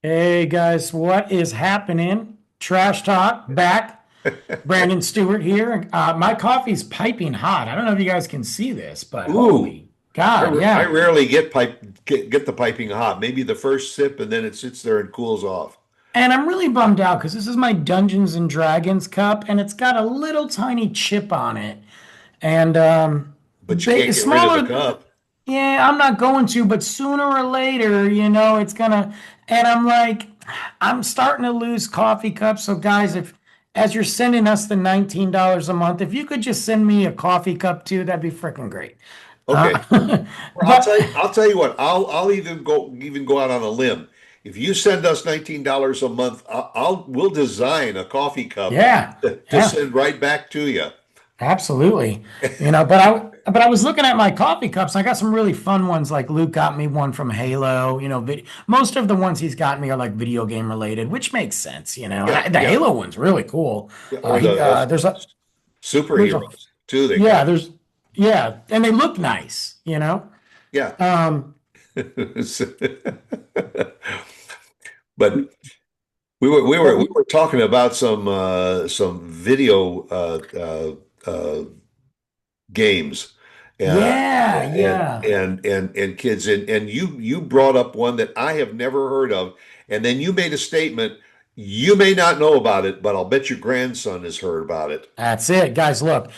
Hey guys, what is happening? Trash Talk back. Brandon Stewart here. My coffee's piping hot. I don't know if you guys can see this, but Ooh, holy I, God, I yeah. rarely get the piping hot. Maybe the first sip and then it sits there and cools off. And I'm really bummed out because this is my Dungeons and Dragons cup, and it's got a little tiny chip on it. And But you can't get rid of the smaller. cup. Yeah, I'm not going to, but sooner or later, it's gonna. And I'm like, I'm starting to lose coffee cups. So, guys, if as you're sending us the $19 a month, if you could just send me a coffee cup too, that'd be freaking great. Okay. Well, I'll But tell you, I'll tell you what, I'll even go out on a limb. If you send us $19 a month, we'll design a coffee cup yeah, to yeah, send right back to you. absolutely. But I was looking at my coffee cups. I got some really fun ones. Like Luke got me one from Halo. Most of the ones he's got me are like video game related, which makes sense. And Yeah, the yeah. Halo one's really cool. Yeah, or He the there's a superheroes too, they yeah call there's yeah, and they look nice. it. Um, Yeah. But but we were talking about some video games yeah, and yeah. kids and you brought up one that I have never heard of, and then you made a statement. You may not know about it, but I'll bet your grandson has heard about it. That's it, guys. Look,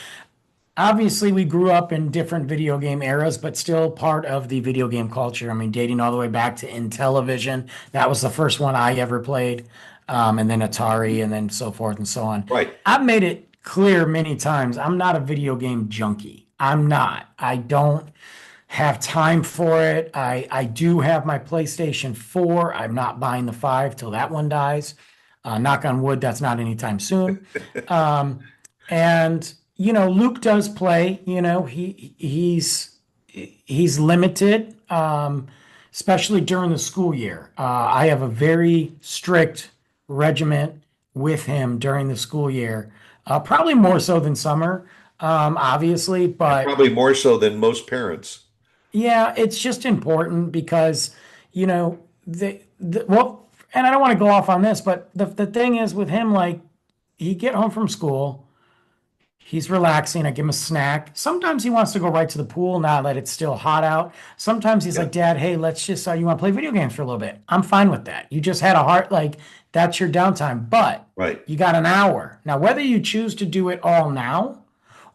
obviously we grew up in different video game eras, but still part of the video game culture. I mean, dating all the way back to Intellivision. That was the first one I ever played. And then Atari and then so forth and so on. Right. I've made it clear many times I'm not a video game junkie. I'm not. I don't have time for it. I do have my PlayStation 4. I'm not buying the 5 till that one dies. Knock on wood, that's not anytime soon. Um, and Luke does play. He's limited, especially during the school year. I have a very strict regiment with him during the school year, probably more so than summer, obviously, And but probably more so than most parents. yeah, it's just important because, well, and I don't want to go off on this, but the thing is with him, like, he get home from school, he's relaxing. I give him a snack. Sometimes he wants to go right to the pool now that it's still hot out. Sometimes he's Yeah. like, Dad, hey, let's just, you want to play video games for a little bit? I'm fine with that. You just had a heart, like, that's your downtime, but Right. you got an hour. Now, whether you choose to do it all now,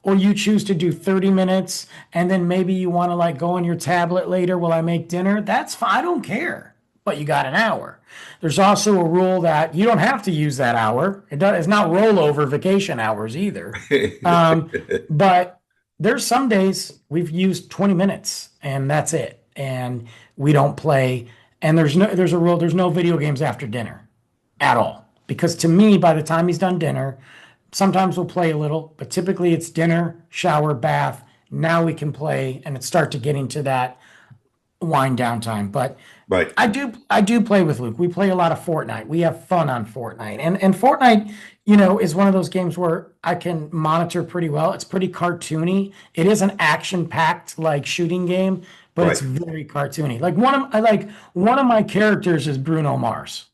or you choose to do 30 minutes and then maybe you want to like go on your tablet later while I make dinner, that's fine. I don't care. But you got an hour. There's also a rule that you don't have to use that hour. It's not rollover vacation hours either. Um, but there's some days we've used 20 minutes and that's it. And we don't play. And there's a rule, there's no video games after dinner at all. Because to me, by the time he's done dinner, sometimes we'll play a little, but typically it's dinner, shower, bath. Now we can play and it start to get into that wind down time. But Right. I do play with Luke. We play a lot of Fortnite. We have fun on Fortnite. And Fortnite, is one of those games where I can monitor pretty well. It's pretty cartoony. It is an action-packed like shooting game, but it's Right. very cartoony. Like one of my characters is Bruno Mars.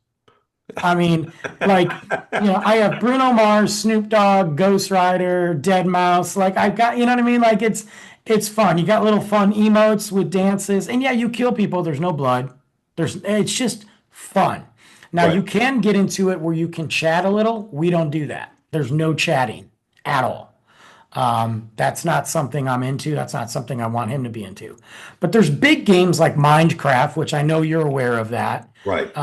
I mean, like, I have Bruno Mars, Snoop Dogg, Ghost Rider, Dead Mouse. Like I've got, you know what I mean? Like it's fun. You got little fun emotes with dances. And yeah, you kill people. There's no blood. It's just fun. Now Right. you can get into it where you can chat a little. We don't do that. There's no chatting at all. That's not something I'm into. That's not something I want him to be into. But there's big games like Minecraft, which I know you're aware of that. Right.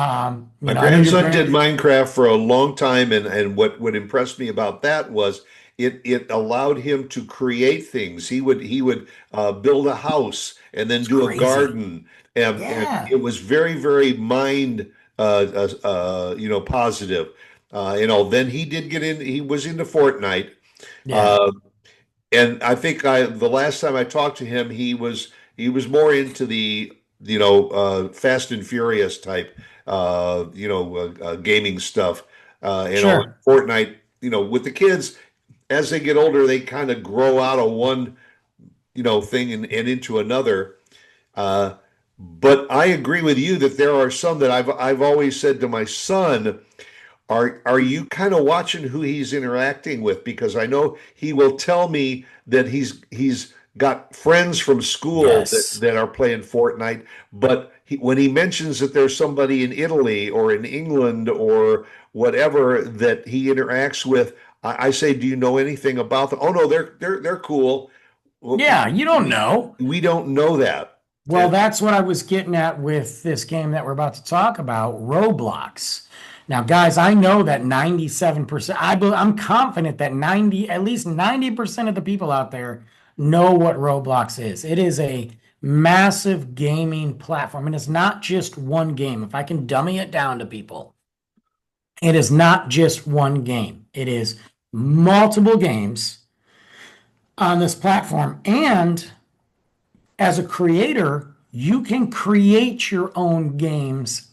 My I know your grandson did grand. Minecraft for a long time, and what impressed me about that was it allowed him to create things. He would build a house and then It's do a crazy. garden, and Yeah. it was very, very mind positive. Then he did get in. He was into Fortnite, Yeah. uh, and I think the last time I talked to him, he was more into the Fast and Furious type gaming stuff. Sure. Fortnite. With the kids as they get older, they kind of grow out of one thing and into another. Uh, But I agree with you that there are some that I've always said to my son, are you kind of watching who he's interacting with? Because I know he will tell me that he's got friends from school Yes. that are playing Fortnite, but when he mentions that there's somebody in Italy or in England or whatever that he interacts with, I say, "Do you know anything about them?" Oh no, they're cool. Well, Yeah, you don't know. we don't know that. Well, And that's what I was getting at with this game that we're about to talk about, Roblox. Now, guys, I know that 97%, I'm confident that 90, at least 90% of the people out there know what Roblox is. It is a massive gaming platform, and it's not just one game. If I can dummy it down to people, it is not just one game. It is multiple games on this platform. And as a creator, you can create your own games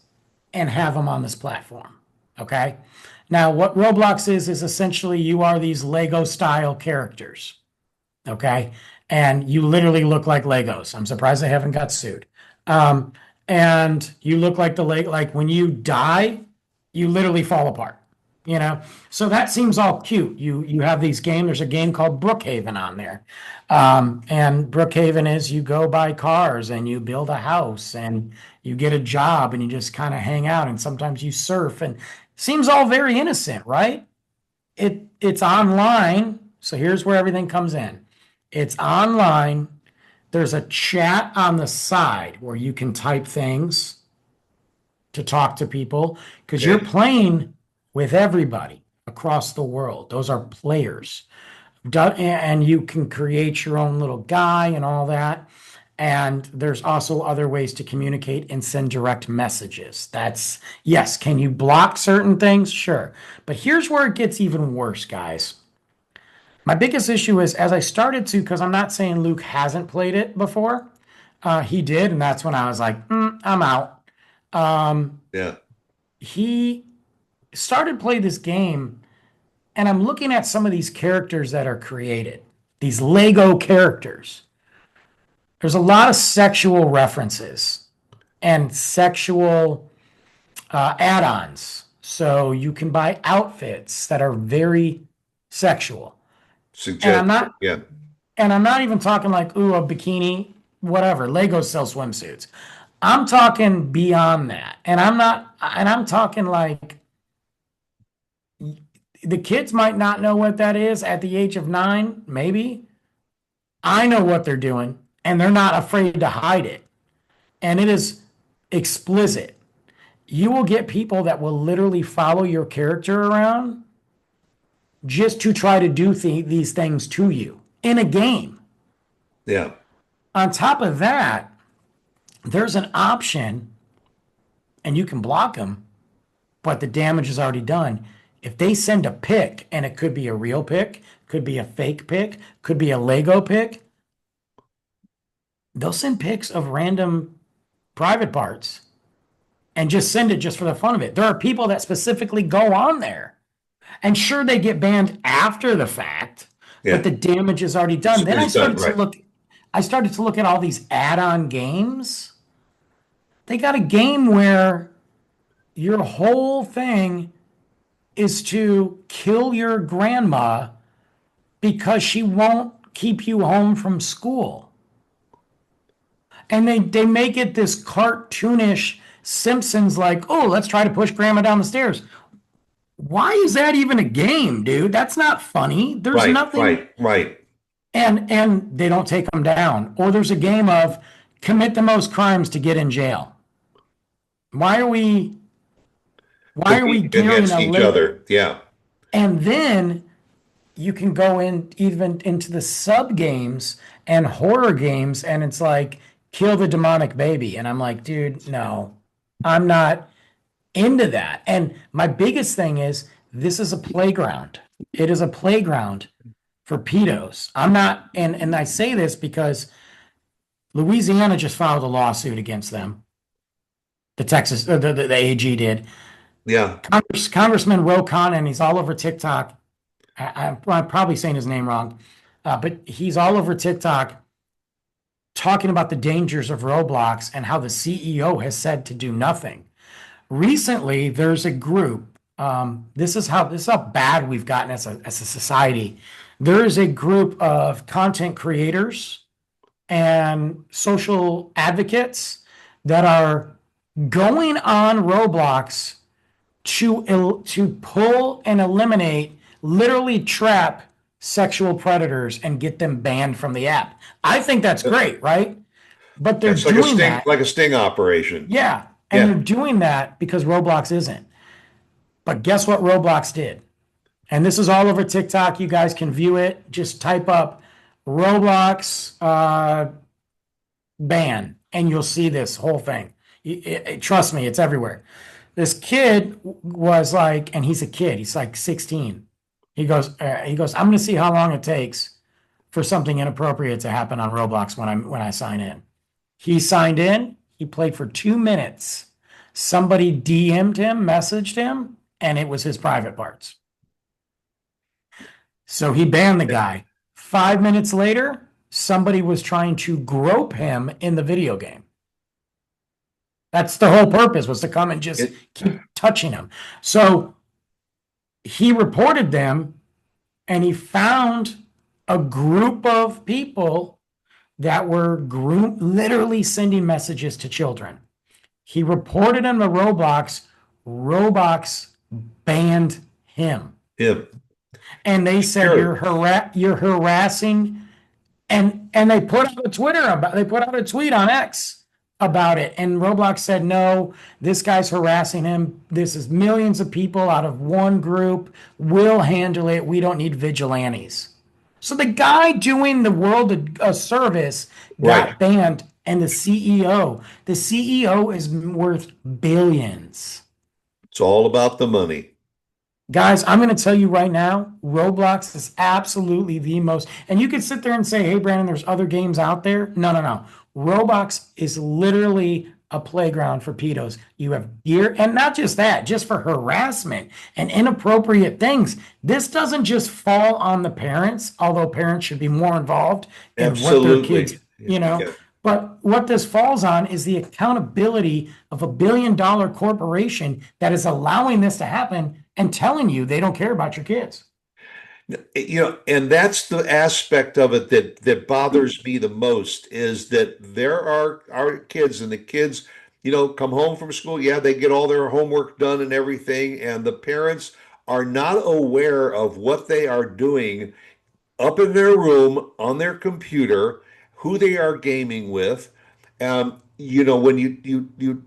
and have them on this platform. Okay. Now, what Roblox is essentially you are these Lego style characters. Okay. And you literally look like Legos. I'm surprised they haven't got sued. Um, and you look like like when you die, you literally fall apart. You know, so that seems all cute. You have these games. There's a game called Brookhaven on there, and Brookhaven is you go buy cars and you build a house and you get a job and you just kind of hang out and sometimes you surf and seems all very innocent, right? It's online, so here's where everything comes in. It's online. There's a chat on the side where you can type things to talk to people because you're okay, playing with everybody across the world. Those are players. And you can create your own little guy and all that. And there's also other ways to communicate and send direct messages. That's, yes, can you block certain things? Sure. But here's where it gets even worse, guys. My biggest issue is as I started to, because I'm not saying Luke hasn't played it before, he did. And that's when I was like, I'm out. yeah, He started play this game and I'm looking at some of these characters that are created, these Lego characters. There's a lot of sexual references and sexual add-ons. So you can buy outfits that are very sexual. And suggest, I'm not yeah, and I'm not even talking like, ooh, a bikini, whatever. Legos sell swimsuits. I'm talking beyond that. And I'm talking like the kids might not know what that is at the age of 9, maybe. I know what they're doing, and they're not afraid to hide it. And it is explicit. You will get people that will literally follow your character around just to try to do these things to you in a game. yeah. On top of that, there's an option, and you can block them, but the damage is already done. If they send a pic, and it could be a real pic, could be a fake pic, could be a Lego pic, they'll send pics of random private parts and just send it just for the fun of it. There are people that specifically go on there. And sure, they get banned after the fact, but Yeah, the damage is already done. Then it's done right. I started to look at all these add-on games. They got a game where your whole thing is to kill your grandma because she won't keep you home from school. And they make it this cartoonish Simpsons like, oh, let's try to push grandma down the stairs. Why is that even a game, dude? That's not funny. There's Right, nothing, right, right. and they don't take them down. Or there's a game of commit the most crimes to get in jail. Why are we why are we Competing gearing against a each late other. Yeah, and then you can go in even into the sub games and horror games and it's like kill the demonic baby and I'm like, dude, no. I'm not into that. And my biggest thing is this is a playground. It is a playground for pedos. I'm not, and I say this because Louisiana just filed a lawsuit against them. The Texas, the AG did. yeah. Congressman Ro Khanna, and he's all over TikTok. I'm probably saying his name wrong, but he's all over TikTok talking about the dangers of Roblox and how the CEO has said to do nothing. Recently, there's a group. This is how bad we've gotten as a society. There is a group of content creators and social advocates that are going on Roblox to pull and eliminate, literally trap sexual predators and get them banned from the app. I think that's great, right? But they're It's doing that. like a sting operation. Yeah. And Yeah. they're doing that because Roblox isn't. But guess what Roblox did? And this is all over TikTok. You guys can view it. Just type up Roblox ban, and you'll see this whole thing. Trust me, it's everywhere. This kid was like, and he's a kid. He's like 16. He goes, I'm going to see how long it takes for something inappropriate to happen on Roblox when I sign in. He signed in. He played for 2 minutes. Somebody DM'd him, messaged him, and it was his private parts. So he banned the guy. 5 minutes later, somebody was trying to grope him in the video game. That's the whole purpose, was to come and just It, keep touching him. So he reported them, and he found a group of people that were literally sending messages to children. He reported them to Roblox. Roblox banned him. yeah. And they said Sure. you're harassing, and they put out a tweet on X about it, and Roblox said, no, this guy's harassing him. This is millions of people out of one group. We'll handle it. We don't need vigilantes. So the guy doing the world a service Right. got banned, and the CEO is worth billions. It's all about the money. Guys, I'm going to tell you right now, Roblox is absolutely the most. And you could sit there and say, hey, Brandon, there's other games out there. No, no, no. Roblox is literally a playground for pedos. You have gear, and not just that, just for harassment and inappropriate things. This doesn't just fall on the parents, although parents should be more involved in what their Absolutely. kids, you know. Yeah. But what this falls on is the accountability of $1 billion corporation that is allowing this to happen and telling you they don't care about your kids. And that's the aspect of it that bothers me the most is that there are our kids and the kids, come home from school. Yeah, they get all their homework done and everything, and the parents are not aware of what they are doing up in their room on their computer, who they are gaming with. When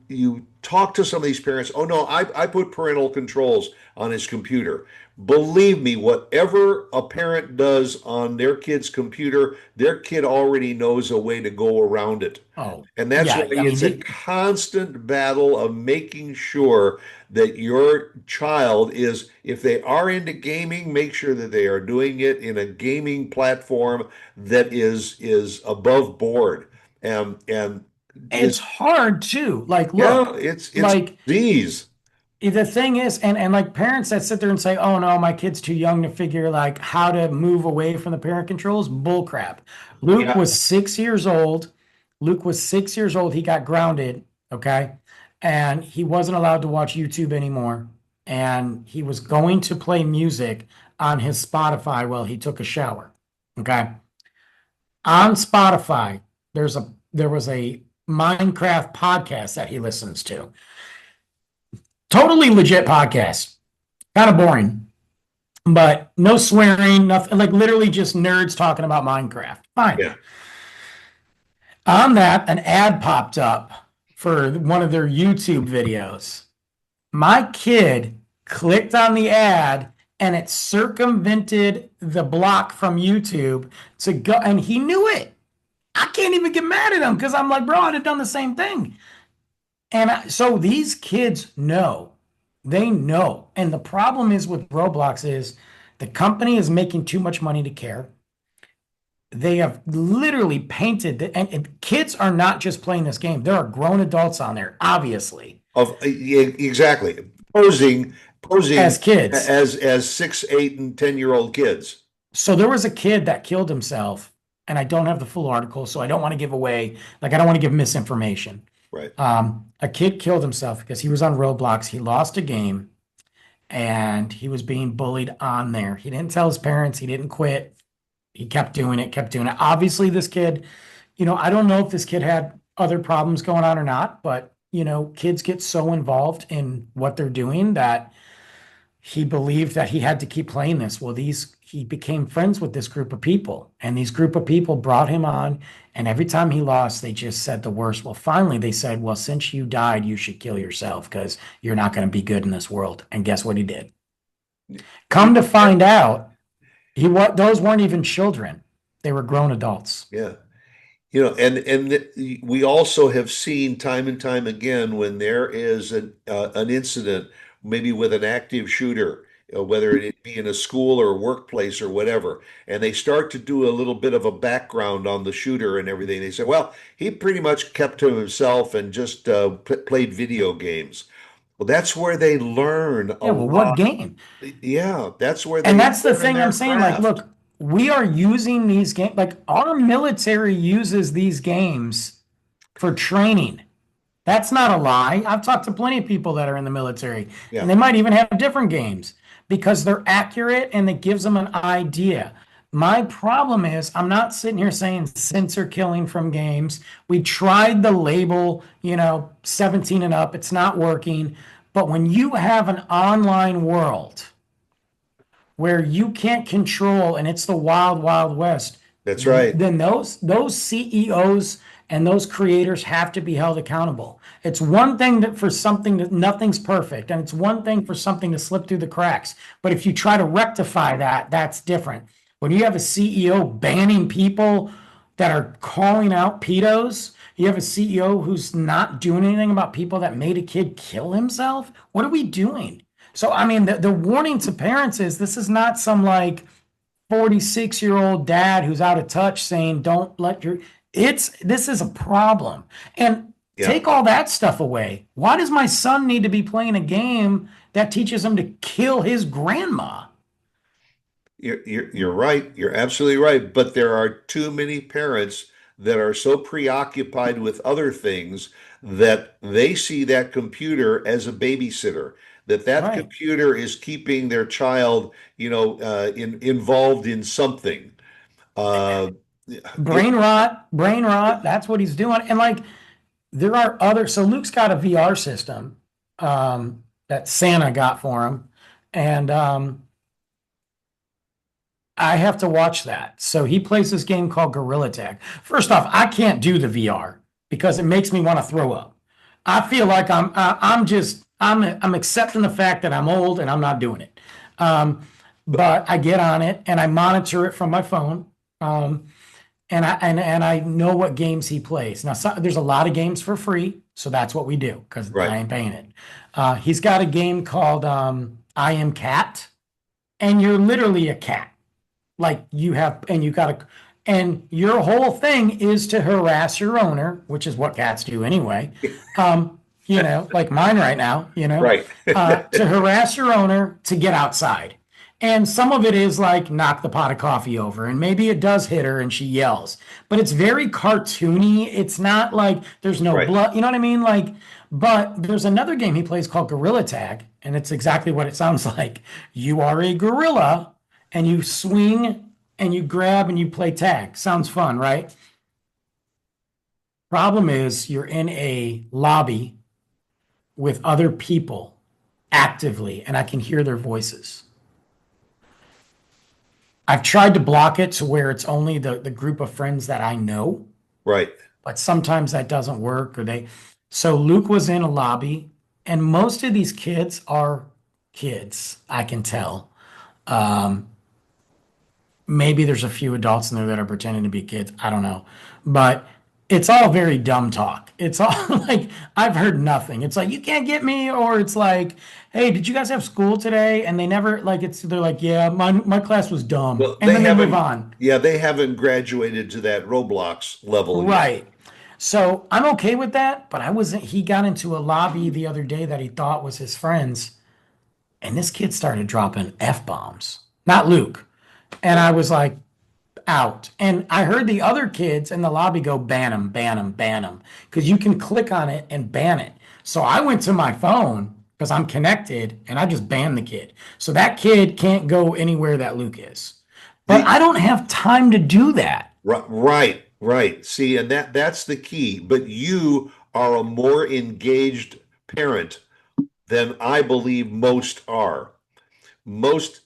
you talk to some of these parents, oh no, I put parental controls on his computer. Believe me, whatever a parent does on their kid's computer, their kid already knows a way to go around it. Oh, And that's why yeah. I mean, it's a constant battle of making sure that your child is, if they are into gaming, make sure that they are doing it in a gaming platform that is above board. And it's is hard too. Like, yeah, look, it's like these. the thing is, and like parents that sit there and say, "Oh no, my kid's too young to figure like how to move away from the parent controls," bull crap. Luke Yeah. was 6 years old. Luke was 6 years old. He got grounded, okay, and he wasn't allowed to watch YouTube anymore. And he was going to play music on his Spotify while he took a shower. Okay, on Spotify, there was a Minecraft podcast that he listens to. Totally legit podcast. Kind of boring, but no swearing, nothing, like literally just nerds talking about Minecraft. Fine. Yeah. On that, an ad popped up for one of their YouTube videos. My kid clicked on the ad, and it circumvented the block from YouTube to go, and he knew it. I can't even get mad at him because I'm like, bro, I'd have done the same thing. And so these kids know, they know. And the problem is with Roblox is the company is making too much money to care. They have literally painted, and kids are not just playing this game. There are grown adults on there, obviously, Exactly. Posing as kids. as 6, 8, and 10-year-old kids. So there was a kid that killed himself and I don't have the full article, so I don't want to give away, like, I don't want to give misinformation. Right. A kid killed himself because he was on Roblox. He lost a game and he was being bullied on there. He didn't tell his parents, he didn't quit. He kept doing it, kept doing it. Obviously, this kid, I don't know if this kid had other problems going on or not, but kids get so involved in what they're doing that he believed that he had to keep playing this. Well, he became friends with this group of people, and these group of people brought him on. And every time he lost, they just said the worst. Well, finally, they said, "Well, since you died, you should kill yourself because you're not going to be good in this world." And guess what he did? You Come to know, and find out, those weren't even children; they were grown adults. yeah. We also have seen time and time again when there is an incident, maybe with an active shooter, whether it be in a school or workplace or whatever, and they start to do a little bit of a background on the shooter and everything. They say, well, he pretty much kept to himself and just played video games. Well, that's where they learn a Yeah, well, lot. what game? Yeah, that's where And they that's the learn thing I'm their saying. Like, craft. look, we are using these games, like, our military uses these games for training. That's not a lie. I've talked to plenty of people that are in the military, and Yeah, they might even have different games because they're accurate and it gives them an idea. My problem is, I'm not sitting here saying censor killing from games. We tried the label, 17 and up, it's not working. But when you have an online world where you can't control and it's the wild, wild west, that's right. then those CEOs and those creators have to be held accountable. It's one thing that for something that nothing's perfect, and it's one thing for something to slip through the cracks. But if you try to rectify that, that's different. When you have a CEO banning people that are calling out pedos, you have a CEO who's not doing anything about people that made a kid kill himself. What are we doing? So, I mean, the warning to parents is this is not some like 46-year-old dad who's out of touch saying, don't let your, this is a problem. And Yeah. take all that stuff away. Why does my son need to be playing a game that teaches him to kill his grandma? You're right. You're absolutely right. But there are too many parents that are so preoccupied with other things that they see that computer as a babysitter, that Right. computer is keeping their child, involved in something. Uh, it, Brain rot, that's what he's doing. And like there are other, so Luke's got a VR system that Santa got for him. And I have to watch that. So he plays this game called Gorilla Tag. First off, I can't do the VR because it makes me want to throw up. I feel like I'm accepting the fact that I'm old and I'm not doing it. Um, but I get on it and I monitor it from my phone. And I know what games he plays. Now, there's a lot of games for free, so that's what we do because right. I ain't paying it. He's got a game called I Am Cat, and you're literally a cat. Like and you got to, and your whole thing is to harass your owner, which is what cats do anyway. Like mine right now, Right. to harass your owner to get outside. And some of it is like knock the pot of coffee over, and maybe it does hit her and she yells, but it's very cartoony. It's not like there's no Right. blood, you know what I mean? Like, but there's another game he plays called Gorilla Tag, and it's exactly what it sounds like. You are a gorilla and you swing and you grab and you play tag. Sounds fun, right? Problem is, you're in a lobby with other people actively, and I can hear their voices. I've tried to block it to where it's only the group of friends that I know, Right. but sometimes that doesn't work so Luke was in a lobby, and most of these kids are kids, I can tell. Um, Maybe there's a few adults in there that are pretending to be kids. I don't know. But it's all very dumb talk. It's all like, I've heard nothing. It's like, you can't get me. Or it's like, hey, did you guys have school today? And they never, like, they're like, yeah, my class was dumb. Well, And then they move on. they haven't graduated to that Roblox level yet. Right. So I'm okay with that. But he got into a lobby the other day that he thought was his friends. And this kid started dropping F bombs, not Luke. And I was like, out. And I heard the other kids in the lobby go ban them, ban them, ban them, because you can click on it and ban it. So I went to my phone because I'm connected and I just banned the kid. So that kid can't go anywhere that Luke is. But The I don't have time to do that. right, right. See, and that's the key. But you are a more engaged parent than I believe most are. Most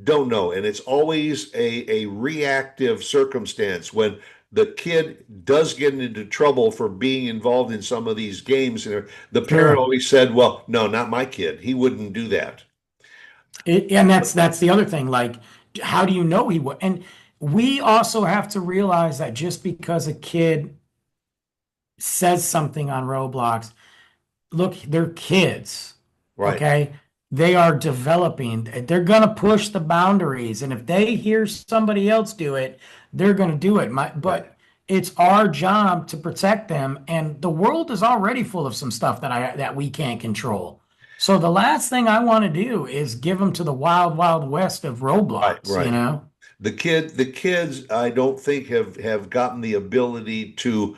don't know, and it's always a reactive circumstance when the kid does get into trouble for being involved in some of these games, and the parent Sure. always said, well, no, not my kid, he wouldn't do that. And that's the other thing. Like, how do you know he would? And we also have to realize that just because a kid says something on Roblox, look, they're kids, Right, okay? They are developing. They're gonna push the boundaries, and if they hear somebody else do it, they're gonna do it. right. But it's our job to protect them, and the world is already full of some stuff that we can't control. So the last thing I want to do is give them to the wild, wild west of Right, Roblox, you right. know? The kids, I don't think have gotten the ability to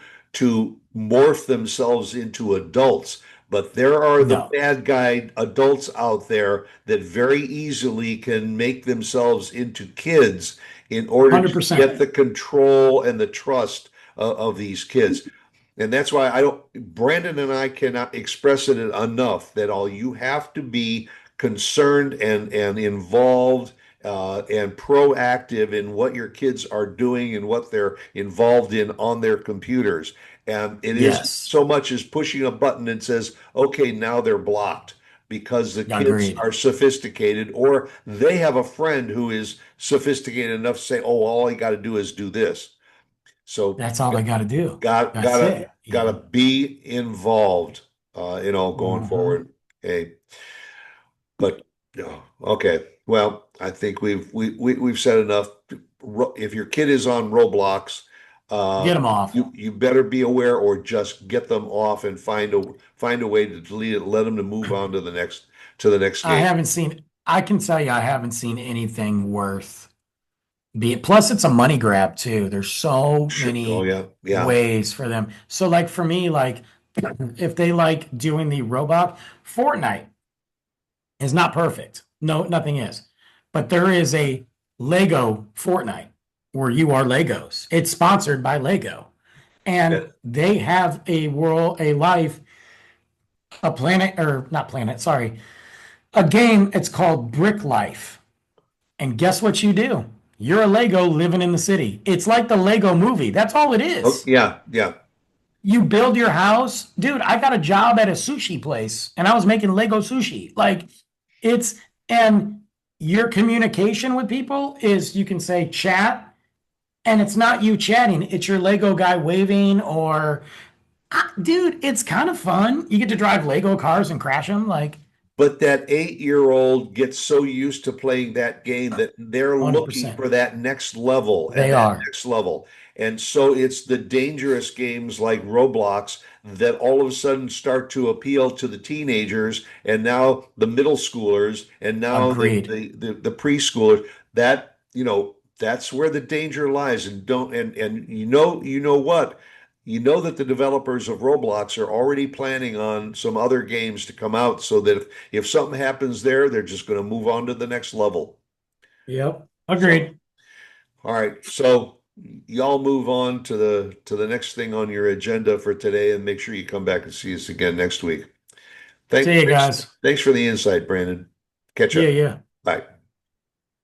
morph themselves into adults, but there are the No, bad guy adults out there that very easily can make themselves into kids in order to get 100%. the control and the trust of these kids. And that's why I don't, Brandon and I cannot express it enough that all you have to be concerned and involved and proactive in what your kids are doing and what they're involved in on their computers. And it is Yes, so much as pushing a button and says, okay, now they're blocked because the kids agreed. are sophisticated or they have a friend who is sophisticated enough to say, oh, all I got to do is do this. So That's all they got to do. got That's gotta it, you gotta know? be involved going Mhm. forward. Hey, but yeah, okay. Well, I think we've said enough. If your kid is on Roblox, Get uh, them off. you better be aware or just get them off and find a way to delete it. Let them to move on to the next game. I can tell you, I haven't seen anything worth be it. Plus, it's a money grab too. There's so Sure. Oh many yeah, yeah. ways for them. So, like for me, like if they like doing the robot, Fortnite is not perfect. No, nothing is. But there is a Lego Fortnite where you are Legos. It's sponsored by Lego. And Yeah. they have a world, a life, a planet, or not planet, sorry, a game. It's called Brick Life. And guess what you do? You're a Lego living in the city. It's like the Lego movie. That's all it Oh is. yeah, yeah. You build your house. Dude, I got a job at a sushi place and I was making Lego sushi. Like it's, and your communication with people is you can say chat and it's not you chatting, it's your Lego guy waving or, dude, it's kind of fun. You get to drive Lego cars and crash them like But that 8-year-old gets so used to playing that game that they're looking 100%. for that next level and They that are. next level. And so it's the dangerous games like Roblox that all of a sudden start to appeal to the teenagers and now the middle schoolers and now Agreed. the preschoolers. That, that's where the danger lies. And don't and you know what? You know that the developers of Roblox are already planning on some other games to come out so that if something happens there, they're just going to move on to the next level. Yep. So, Agreed. all right. So y'all move on to the next thing on your agenda for today and make sure you come back and see us again next week. See you Thanks guys. thanks for the insight, Brandon. Catch Yeah, up. yeah. Bye.